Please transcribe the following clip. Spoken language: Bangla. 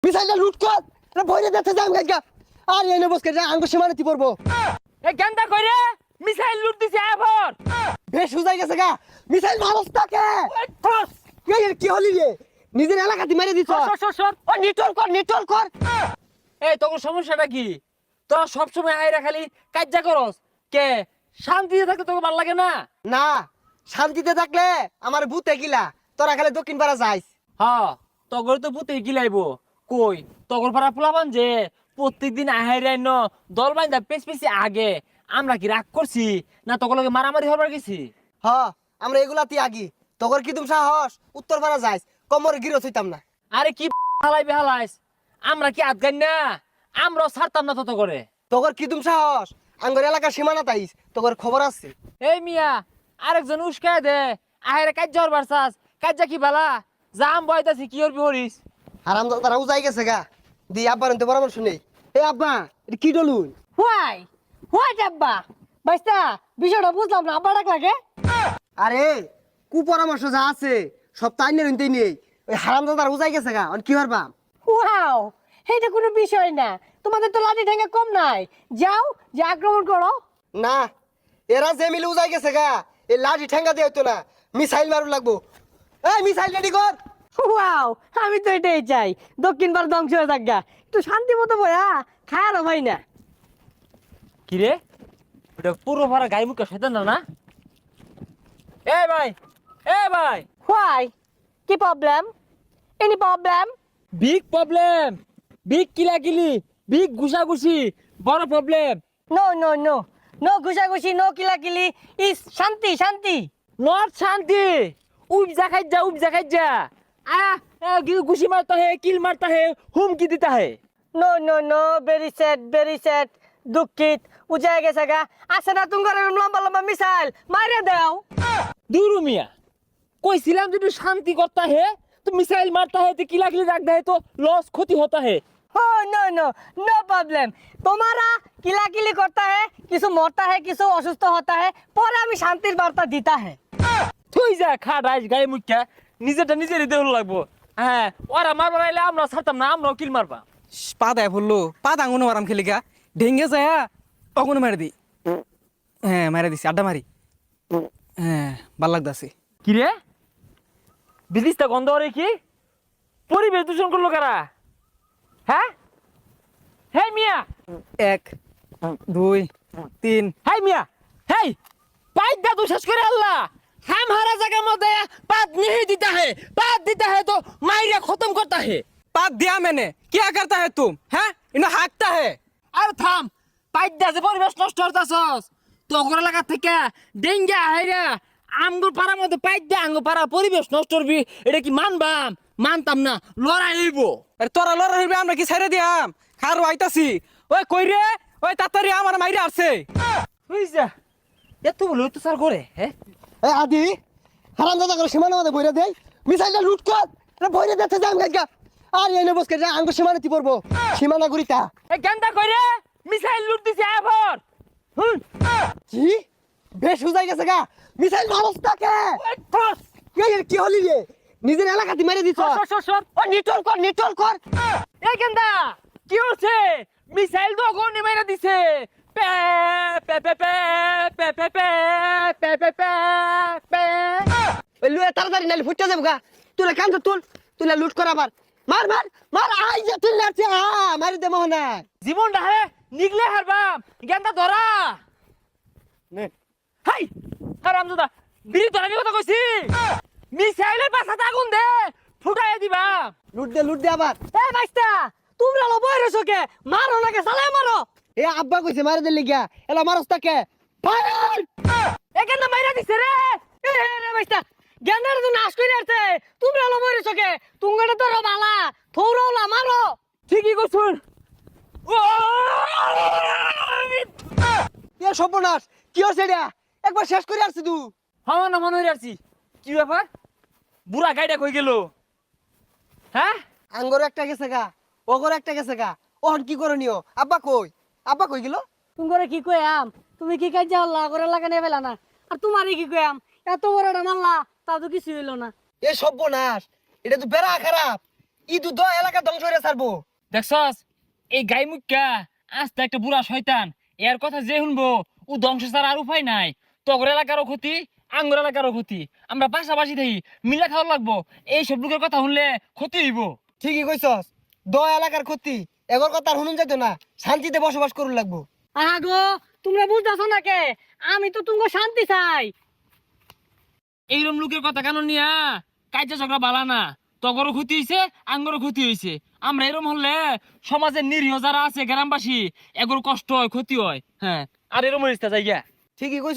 মিসাইলটা লুট কর না ভইরে দেখতে যাম গাইগা আর এনে বসকে যা আঙ্গ সীমানাতি পড়বো এ গেন্দা কইরে মিসাইল লুট দিছে এবার বেশ হুজাই গেছে গা মিসাইল মারস তাকে এই কি হলি রে নিজের এলাকাতে মেরে দিছ সর ও নিটল কর এই তোর সমস্যাটা কি তোরা সবসময় আইরা খালি কাজ্জা করস কে শান্তিতে থাকতে তোকে ভালো লাগে না না শান্তিতে থাকলে আমার ভূতে গিলা তোরা খালি দক্ষিণ পাড়া যাইস হ্যাঁ তগর তো পুতে গিলাইবো কই তগর পাড়া পোলাবান যে প্রত্যেকদিন আহাইরাই ন দল বাইন্দা পেছি আগে আমরা কি রাগ করছি না তগর লগে মারামারি হবার গেছি হ আমরা এগুলাতে আগি তোর কি তুমি সাহস উত্তর পাড়া যাইস কোমরে গিরো হইতাম না আরে কি হালাই বেহালাইস আমরা কি আদগান না আমরাও ছাড়তাম না তত করে তোর কি তুমি সাহস আঙ্গর এলাকার সীমানা তাইস তোর খবর আছে এই মিয়া আরেকজন উস্কায় দে আহেরে কাজ্জা হরবার চাস কাজ্জা কি বালা জাম বয়তাছি কি হরবি হরিস আরাম তারা উজাই গেছে গা দি আব্বার এনতে পরামর্শ নেই এ আব্বা এটা কি ডলুন হোয়াই ডাব্বা বাইস্তা বিষয়টা বুঝলাম না আব্বা ডাক লাগে আরে কু পরামর্শ যা আছে সব তাই নিতে নেই ওই হারাম দাদার উজাই গেছে গা কি পারবা ওয়াও এটা কোনো বিষয় না তোমাদের তো লাঠি ঠেঙ্গা কম নাই যাও যে আক্রমণ করো না এরা যে মিলে উজাই গেছে গা এই লাঠি ঠেঙ্গা দিয়ে হইতো না মিসাইল মারু লাগবো এই মিসাইল রেডি কর ওয়াও আমি তো এটাই চাই দক্ষিণ ভারত ধ্বংস হয়ে থাকা একটু শান্তি মতো বয়া খায়ারও ভাই না কি রে ওটা পুরো ভরা গাই মুখে সেতেন না এ ভাই হোয়াই কি প্রবলেম এনি প্রবলেম বিগ কিলাকিলি বিগ ঘুষাঘুষি বড় problem no no no no ঘুষাঘুষি নো কিলাকিলি ইস শান্তি শান্তি নট শান্তি উপজা খাইজা ঘুষি মারতা হে কিল মারতা হে হুমকি দিতা হে no no no very sad দুঃখিত উজায় গেছে গা আছে না তুঙ্গর লম্বা লম্বা মিসাইল মারে দাও दूर मिया কইছিলাম যদি শান্তি করতা হে তো মিসাইল মারতা হে তো কিলাকিলি রাখতা হে তো লস ক্ষতি হতা হে हो नो नो नो प्रॉब्लम तुम्हारा किलाकिली करता है किसी मरता है किसी असुस्थ होता है पर हमें शांतिर वार्ता देता है তুই যা খাড়াইস গায়ে মুখা নিজেরটা নিজেরই দেউল লাগবো হ্যাঁ ওরা মারবার আইলে আমরা ছাড়তাম না আমরাও কিল মারবা পা দেয় বললো পা দাঙ্গুনো মারাম খেলিকা ঢেঙ্গে যায় অগুনো মারি দি হ্যাঁ মারি দিছি আড্ডা মারি হ্যাঁ ভাল লাগতাছে কি রে বিদিশটা গন্ধ রে কি পরিবেশ দূষণ করলো কারা হ্যাঁ হেই মিয়া 1 2 3 হেই মিয়া হেই পাইপ দা তো শেষ করে আল্লাহ হারা জায়গার মধ্যে পাত नहीं देता है तो माइरा खत्म करता है पात दिया मैंने क्या करता है तुम हैं इन्हें हाँकता है আর থাম পাইপ দা যে পরিবেশ নষ্ট করতাছস তোগর লাগা থেকে ডেঙ্গা হাইরা আমগুর পাড়ার মধ্যে পাইপ দা আঙ্গুর পাড়া পরিবেশ নষ্ট করবি এটা কি মানতাম না লড়াই হইব अरे तोरा लड़ा हইবে আমরা কি ছেড়ে দিয়াম খার আইতাছি ওই কই রে ওই তাড়াতাড়ি আমার মাইরে আসছে বুঝছা এত বলে তো স্যার করে হ্যাঁ এ আদি হারাম দাদা করে সীমানা মধ্যে বইরে দেই মিসাইলটা লুট কর না ভইরে দেখতে যাম গাইগা আর এনে বসকে যা আঙ্গ সীমানাতি পড়বো সীমানা গুরিতা এ গেন্দা কইরে মিসাইল লুট দিছে এবার কি বেশ হুজাই গেছে গা মিসাইল মারস তাকে এই কি হলি রে নিজের এলাকাতে মেরে দিছ সর ও নিটল কর এ গেন্দা কি হচ্ছে মিসাইল তো গনি মেরে দিছে pay pay pay pay pay pay pay pay pay pay pay ওই লুয়ে তাড়াতাড়ি নালি ফুটতে যাবো গা তুই কান তুই লুট কর আবার মার আই যে তুই লাগছে মারি দে মোহনা জীবন হে নিগলে হারবাম গেন্দা ধরা নে হাই হারামজাদা বিড়ি ধরা কথা কইছি মিসাইলের পাছাতে আগুন দে ফুটাই দিবা লুট দে আবার এ বাইস্তা তোমরা লো বইরেছো কে মারো নাকি সালাই মারো এ আব্বা কইছে মারি দে লিগা এলা মারস তাকে ফায়ার এ কেন মাইরা দিছে রে এ রে বাইস্তা গেন্দার তো নাশ কইরা আছে তোমরা লো বইরেছো কে তুঙ্গড়ে তো রবালা থৌরওলা মারো ঠিকই কইছুন এ সর্বনাশ কি হচ্ছে এটা একবার শেষ করে আসছি তুই হ্যাঁ না মনে হইরাছি কি ব্যাপার বুড়া গাইডা কই গেল হ্যাঁ আঙ্গর একটা গেছে গা ওগর একটা গেছে গা ওহন কি করনিও আব্বা কই গেল তুঙ্গরে কি কইয়াম তুমি কি কাজ যাওলা করে লাগানে ফেলা না আর তোমারই কি কইয়াম এত বড়টা মারলা তা তো কিছু হইলো না এ সর্বনাশ এটা তো বেড়া খারাপ ইদু দ এলাকা ধ্বংস হয়ে ছাড়বো। দেখছস এই গাই মুখা আস্তে একটা বুড়া শয়তান, এর কথা যে শুনবো ও ধ্বংস ছাড়া আর উপায় নাই। তগর এলাকারও ক্ষতি, আঙ্গুর এলাকারও ক্ষতি, আমরা পাশাপাশি থাকি, মিলা খাওয়া লাগবো। এই সব লোকের কথা শুনলে ক্ষতি হইব। ঠিকই কইছস, দ এলাকার ক্ষতি এগর কথা আর শুনুন যেত না, শান্তিতে বসবাস করুন লাগবো। আগো তোমরা বুঝতেছো না কে, আমি তো তুমি শান্তি চাই। এইরকম লোকের কথা কেন নিয়া কাজে ঝগড়া বালা না। তগরও ক্ষতি হয়েছে, আঙ্গরও ক্ষতি হয়েছে। আমরা এরকম হলে সমাজের নিরীহ যারা আছে গ্রামবাসী এগুলো কষ্ট হয়, ক্ষতি হয়। হ্যাঁ, আর এরকম হইতে যাই গিয়া। ঠিকই কইছস।